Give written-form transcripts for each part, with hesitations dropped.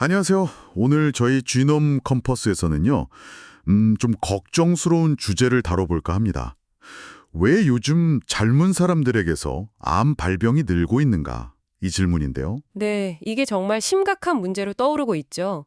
안녕하세요. 오늘 저희 지놈 컴퍼스에서는요, 좀 걱정스러운 주제를 다뤄볼까 합니다. 왜 요즘 젊은 사람들에게서 암 발병이 늘고 있는가? 이 질문인데요. 네, 이게 정말 심각한 문제로 떠오르고 있죠.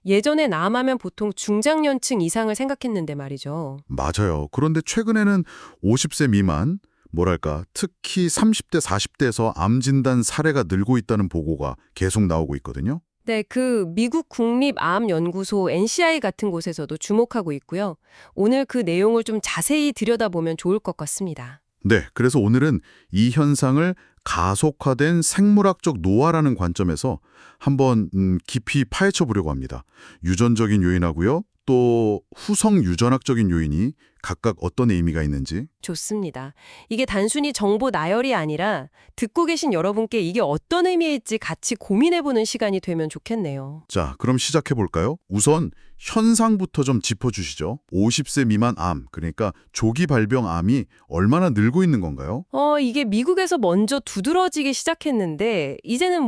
예전엔 암하면 보통 중장년층 이상을 생각했는데 말이죠. 맞아요. 그런데 최근에는 50세 미만, 뭐랄까, 특히 30대, 40대에서 암 진단 사례가 늘고 있다는 보고가 계속 나오고 있거든요. 네, 그 미국 국립암연구소 NCI 같은 곳에서도 주목하고 있고요. 오늘 그 내용을 좀 자세히 들여다보면 좋을 것 같습니다. 네, 그래서 오늘은 이 현상을 가속화된 생물학적 노화라는 관점에서 한번 깊이 파헤쳐 보려고 합니다. 유전적인 요인하고요. 또 후성 유전학적인 요인이 각각 어떤 의미가 있는지. 좋습니다. 이게 단순히 정보 나열이 아니라 듣고 계신 여러분께 이게 어떤 의미일지 같이 고민해보는 시간이 되면 좋겠네요. 자, 그럼 시작해 볼까요? 우선 현상부터 좀 짚어주시죠. 50세 미만 암, 그러니까 조기 발병 암이 얼마나 늘고 있는 건가요? 이게 미국에서 먼저 두드러지기 시작했는데 이제는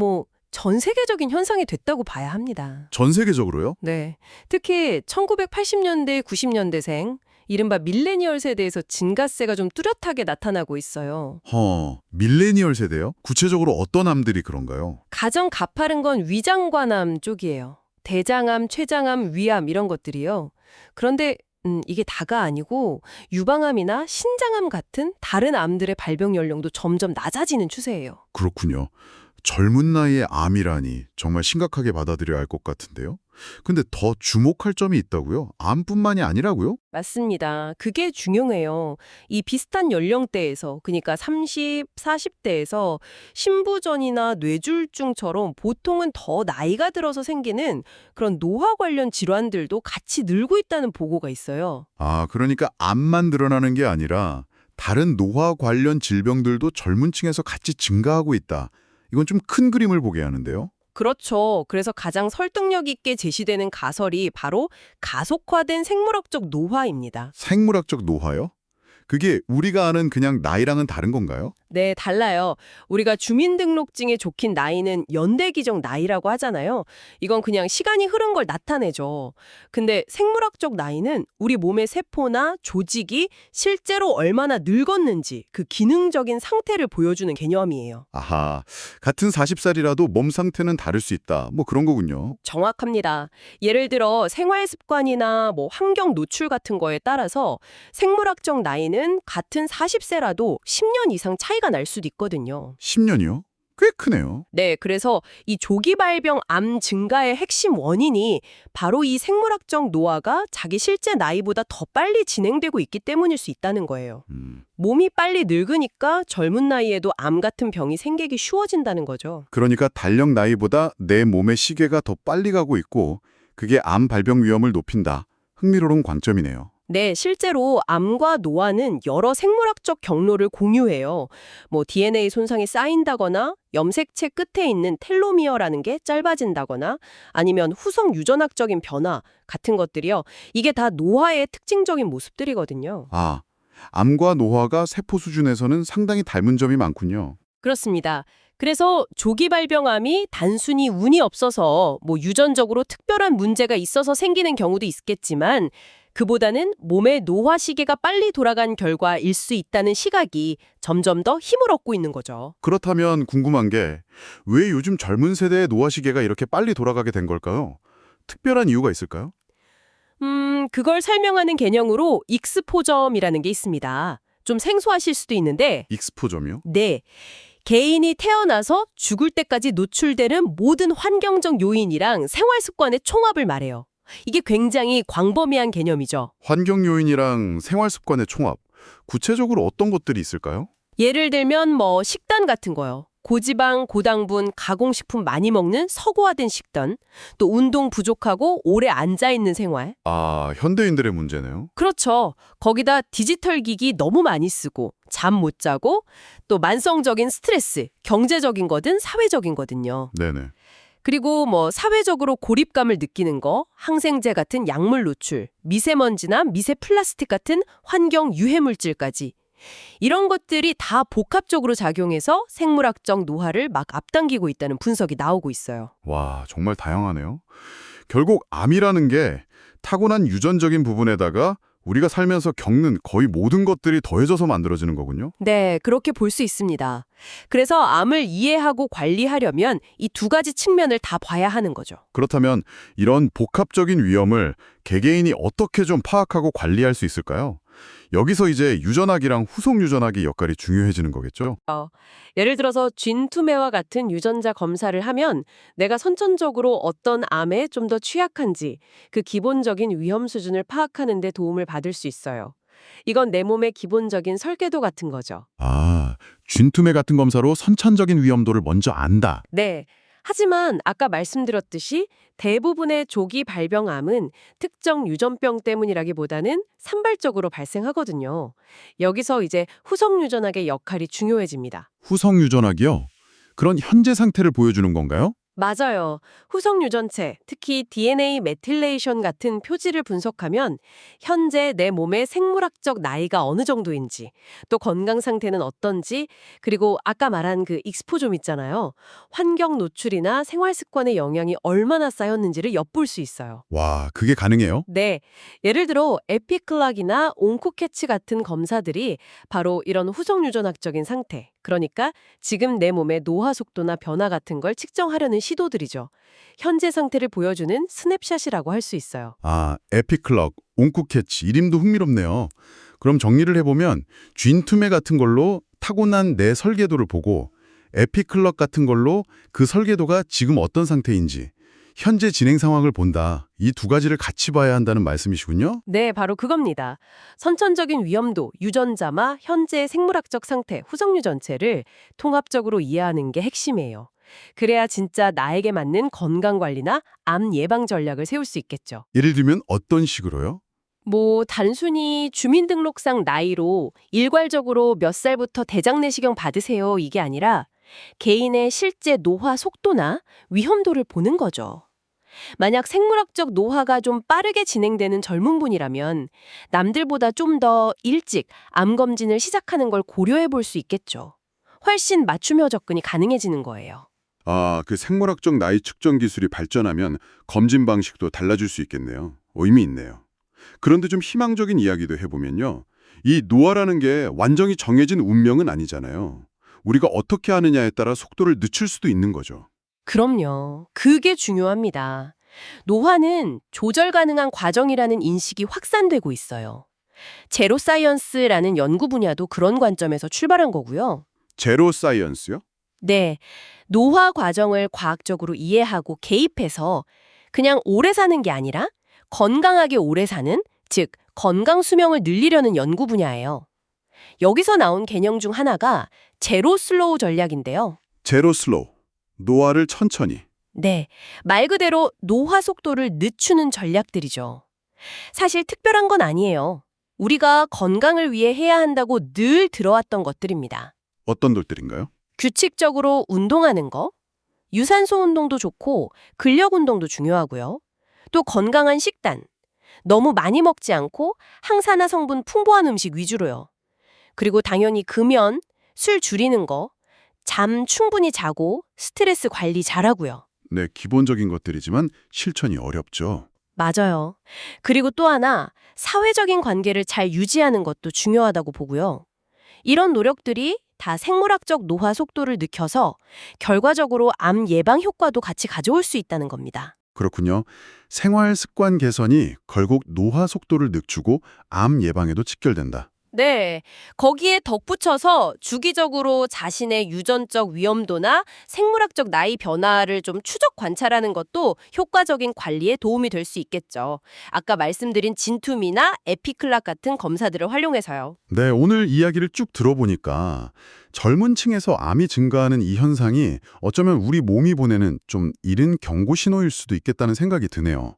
전 세계적인 현상이 됐다고 봐야 합니다. 전 세계적으로요? 네. 특히 1980년대, 90년대생, 이른바 밀레니얼 세대에서 증가세가 좀 뚜렷하게 나타나고 있어요. 밀레니얼 세대요? 구체적으로 어떤 암들이 그런가요? 가장 가파른 건 위장관암 쪽이에요. 대장암, 췌장암, 위암 이런 것들이요. 그런데 이게 다가 아니고 유방암이나 신장암 같은 다른 암들의 발병 연령도 점점 낮아지는 추세예요. 그렇군요. 젊은 나이에 암이라니 정말 심각하게 받아들여야 할 것 같은데요. 근데 더 주목할 점이 있다고요? 암뿐만이 아니라고요? 맞습니다. 그게 중요해요. 이 비슷한 연령대에서, 그러니까 30, 40대에서 신부전이나 뇌졸중처럼 보통은 더 나이가 들어서 생기는 그런 노화 관련 질환들도 같이 늘고 있다는 보고가 있어요. 아, 그러니까 암만 늘어나는 게 아니라 다른 노화 관련 질병들도 젊은 층에서 같이 증가하고 있다. 이건 좀 큰 그림을 보게 하는데요. 그렇죠. 그래서 가장 설득력 있게 제시되는 가설이 바로 가속화된 생물학적 노화입니다. 생물학적 노화요? 그게 우리가 아는 그냥 나이랑은 다른 건가요? 네, 달라요. 우리가 주민등록증에 적힌 나이는 연대기적 나이라고 하잖아요. 이건 그냥 시간이 흐른 걸 나타내죠. 근데 생물학적 나이는 우리 몸의 세포나 조직이 실제로 얼마나 늙었는지 그 기능적인 상태를 보여주는 개념이에요. 아하, 같은 40살이라도 몸 상태는 다를 수 있다. 뭐 그런 거군요. 정확합니다. 예를 들어 생활 습관이나 환경 노출 같은 거에 따라서 생물학적 나이는 같은 40세라도 10년 이상 차이가 날 수도 있거든요. 10년이요? 꽤 크네요. 네, 그래서 이 조기 발병 암 증가의 핵심 원인이 바로 이 생물학적 노화가 자기 실제 나이보다 더 빨리 진행되고 있기 때문일 수 있다는 거예요. 몸이 빨리 늙으니까 젊은 나이에도 암 같은 병이 생기기 쉬워진다는 거죠. 그러니까 달력 나이보다 내 몸의 시계가 더 빨리 가고 있고 그게 암 발병 위험을 높인다. 흥미로운 관점이네요. 네, 실제로 암과 노화는 여러 생물학적 경로를 공유해요. DNA 손상이 쌓인다거나 염색체 끝에 있는 텔로미어라는 게 짧아진다거나 아니면 후성 유전학적인 변화 같은 것들이요. 이게 다 노화의 특징적인 모습들이거든요. 아, 암과 노화가 세포 수준에서는 상당히 닮은 점이 많군요. 그렇습니다. 그래서 조기 발병암이 단순히 운이 없어서 유전적으로 특별한 문제가 있어서 생기는 경우도 있겠지만 그보다는 몸의 노화 시계가 빨리 돌아간 결과일 수 있다는 시각이 점점 더 힘을 얻고 있는 거죠. 그렇다면 궁금한 게 왜 요즘 젊은 세대의 노화 시계가 이렇게 빨리 돌아가게 된 걸까요? 특별한 이유가 있을까요? 그걸 설명하는 개념으로 익스포점이라는 게 있습니다. 좀 생소하실 수도 있는데 익스포점이요? 네. 개인이 태어나서 죽을 때까지 노출되는 모든 환경적 요인이랑 생활 습관의 총합을 말해요. 이게 굉장히 광범위한 개념이죠. 환경 요인이랑 생활 습관의 총합. 구체적으로 어떤 것들이 있을까요? 예를 들면 식단 같은 거요. 고지방, 고당분, 가공식품 많이 먹는 서구화된 식단, 또 운동 부족하고 오래 앉아있는 생활. 아, 현대인들의 문제네요. 그렇죠. 거기다 디지털 기기 너무 많이 쓰고 잠 못 자고 또 만성적인 스트레스, 경제적인 거든 사회적인 거든요. 네네. 그리고 사회적으로 고립감을 느끼는 거, 항생제 같은 약물 노출, 미세먼지나 미세 플라스틱 같은 환경 유해 물질까지 이런 것들이 다 복합적으로 작용해서 생물학적 노화를 막 앞당기고 있다는 분석이 나오고 있어요. 와, 정말 다양하네요. 결국 암이라는 게 타고난 유전적인 부분에다가 우리가 살면서 겪는 거의 모든 것들이 더해져서 만들어지는 거군요. 네, 그렇게 볼 수 있습니다. 그래서 암을 이해하고 관리하려면 이 두 가지 측면을 다 봐야 하는 거죠. 그렇다면 이런 복합적인 위험을 개개인이 어떻게 좀 파악하고 관리할 수 있을까요? 여기서 이제 유전학이랑 후속 유전학의 역할이 중요해지는 거겠죠? 예를 들어서 쥔 투매와 같은 유전자 검사를 하면 내가 선천적으로 어떤 암에 좀 더 취약한지 그 기본적인 위험 수준을 파악하는 데 도움을 받을 수 있어요. 이건 내 몸의 기본적인 설계도 같은 거죠. 아, 쥔투매 같은 검사로 선천적인 위험도를 먼저 안다. 네. 하지만 아까 말씀드렸듯이 대부분의 조기 발병암은 특정 유전병 때문이라기보다는 산발적으로 발생하거든요. 여기서 이제 후속 유전학의 역할이 중요해집니다. 후속 유전학이요? 그런 현재 상태를 보여주는 건가요? 맞아요. 후속 유전체, 특히 DNA 메틸레이션 같은 표지를 분석하면 현재 내 몸의 생물학적 나이가 어느 정도인지, 또 건강 상태는 어떤지, 그리고 아까 말한 그 익스포좀 있잖아요. 환경 노출이나 생활 습관의 영향이 얼마나 쌓였는지를 엿볼 수 있어요. 와, 그게 가능해요? 네. 예를 들어 에피클락이나 온코캐치 같은 검사들이 바로 이런 후속 유전학적인 상태, 그러니까 지금 내 몸의 노화 속도나 변화 같은 걸 측정하려는 시도들이죠. 현재 상태를 보여주는 스냅샷이라고 할 수 있어요. 아, 에피클럭, 옹쿠캐치 이름도 흥미롭네요. 그럼 정리를 해보면 쥔투매 같은 걸로 타고난 내 설계도를 보고 에피클럭 같은 걸로 그 설계도가 지금 어떤 상태인지 현재 진행 상황을 본다. 이 두 가지를 같이 봐야 한다는 말씀이시군요. 네, 바로 그겁니다. 선천적인 위험도, 유전자마, 현재의 생물학적 상태, 후속 유전체를 통합적으로 이해하는 게 핵심이에요. 그래야 진짜 나에게 맞는 건강관리나 암 예방 전략을 세울 수 있겠죠. 예를 들면 어떤 식으로요? 단순히 주민등록상 나이로 일괄적으로 몇 살부터 대장내시경 받으세요 이게 아니라 개인의 실제 노화 속도나 위험도를 보는 거죠. 만약 생물학적 노화가 좀 빠르게 진행되는 젊은 분이라면 남들보다 좀 더 일찍 암 검진을 시작하는 걸 고려해 볼 수 있겠죠. 훨씬 맞춤형 접근이 가능해지는 거예요. 아, 그 생물학적 나이 측정 기술이 발전하면 검진 방식도 달라질 수 있겠네요. 의미 있네요. 그런데 좀 희망적인 이야기도 해보면요. 이 노화라는 게 완전히 정해진 운명은 아니잖아요. 우리가 어떻게 하느냐에 따라 속도를 늦출 수도 있는 거죠. 그럼요. 그게 중요합니다. 노화는 조절 가능한 과정이라는 인식이 확산되고 있어요. 제로 사이언스라는 연구 분야도 그런 관점에서 출발한 거고요. 제로 사이언스요? 네, 노화 과정을 과학적으로 이해하고 개입해서 그냥 오래 사는 게 아니라 건강하게 오래 사는, 즉 건강 수명을 늘리려는 연구 분야예요. 여기서 나온 개념 중 하나가 제로 슬로우 전략인데요. 제로 슬로우. 노화를 천천히. 네, 말 그대로 노화 속도를 늦추는 전략들이죠. 사실 특별한 건 아니에요. 우리가 건강을 위해 해야 한다고 늘 들어왔던 것들입니다. 어떤 돌들인가요? 규칙적으로 운동하는 거, 유산소 운동도 좋고 근력 운동도 중요하고요. 또 건강한 식단, 너무 많이 먹지 않고 항산화 성분 풍부한 음식 위주로요. 그리고 당연히 금연, 술 줄이는 거, 잠 충분히 자고 스트레스 관리 잘하고요. 네, 기본적인 것들이지만 실천이 어렵죠. 맞아요. 그리고 또 하나, 사회적인 관계를 잘 유지하는 것도 중요하다고 보고요. 이런 노력들이 다 생물학적 노화 속도를 늦춰서 결과적으로 암 예방 효과도 같이 가져올 수 있다는 겁니다. 그렇군요. 생활 습관 개선이 결국 노화 속도를 늦추고 암 예방에도 직결된다. 네, 거기에 덧붙여서 주기적으로 자신의 유전적 위험도나 생물학적 나이 변화를 좀 추적 관찰하는 것도 효과적인 관리에 도움이 될 수 있겠죠. 아까 말씀드린 진투미나 에피클락 같은 검사들을 활용해서요. 네, 오늘 이야기를 쭉 들어보니까 젊은 층에서 암이 증가하는 이 현상이 어쩌면 우리 몸이 보내는 좀 이른 경고 신호일 수도 있겠다는 생각이 드네요.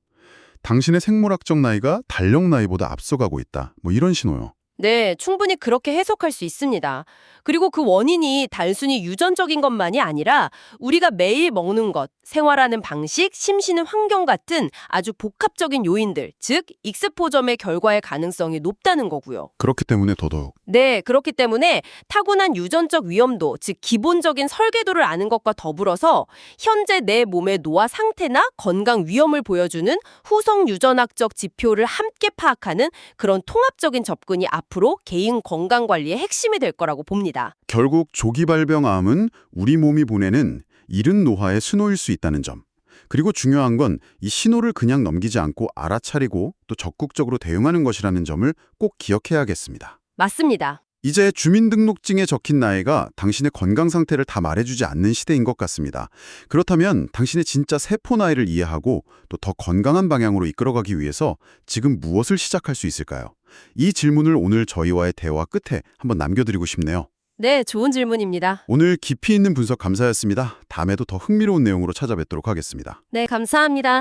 당신의 생물학적 나이가 달력 나이보다 앞서가고 있다. 뭐 이런 신호요. 네, 충분히 그렇게 해석할 수 있습니다. 그리고 그 원인이 단순히 유전적인 것만이 아니라 우리가 매일 먹는 것, 생활하는 방식, 심시는 환경 같은 아주 복합적인 요인들, 즉 익스포점의 결과의 가능성이 높다는 거고요. 그렇기 때문에 더더욱. 네, 그렇기 때문에 타고난 유전적 위험도, 즉 기본적인 설계도를 아는 것과 더불어서 현재 내 몸의 노화 상태나 건강 위험을 보여주는 후성 유전학적 지표를 함께 파악하는 그런 통합적인 접근이 앞으로 개인 건강 관리의 핵심이 될 거라고 봅니다. 결국 조기 발병암은 우리 몸이 보내는 이른 노화의 신호일 수 있다는 점. 그리고 중요한 건 이 신호를 그냥 넘기지 않고 알아차리고 또 적극적으로 대응하는 것이라는 점을 꼭 기억해야겠습니다. 맞습니다. 이제 주민등록증에 적힌 나이가 당신의 건강 상태를 다 말해주지 않는 시대인 것 같습니다. 그렇다면 당신의 진짜 세포 나이를 이해하고 또 더 건강한 방향으로 이끌어가기 위해서 지금 무엇을 시작할 수 있을까요? 이 질문을 오늘 저희와의 대화 끝에 한번 남겨드리고 싶네요. 네, 좋은 질문입니다. 오늘 깊이 있는 분석 감사했습니다. 다음에도 더 흥미로운 내용으로 찾아뵙도록 하겠습니다. 네, 감사합니다.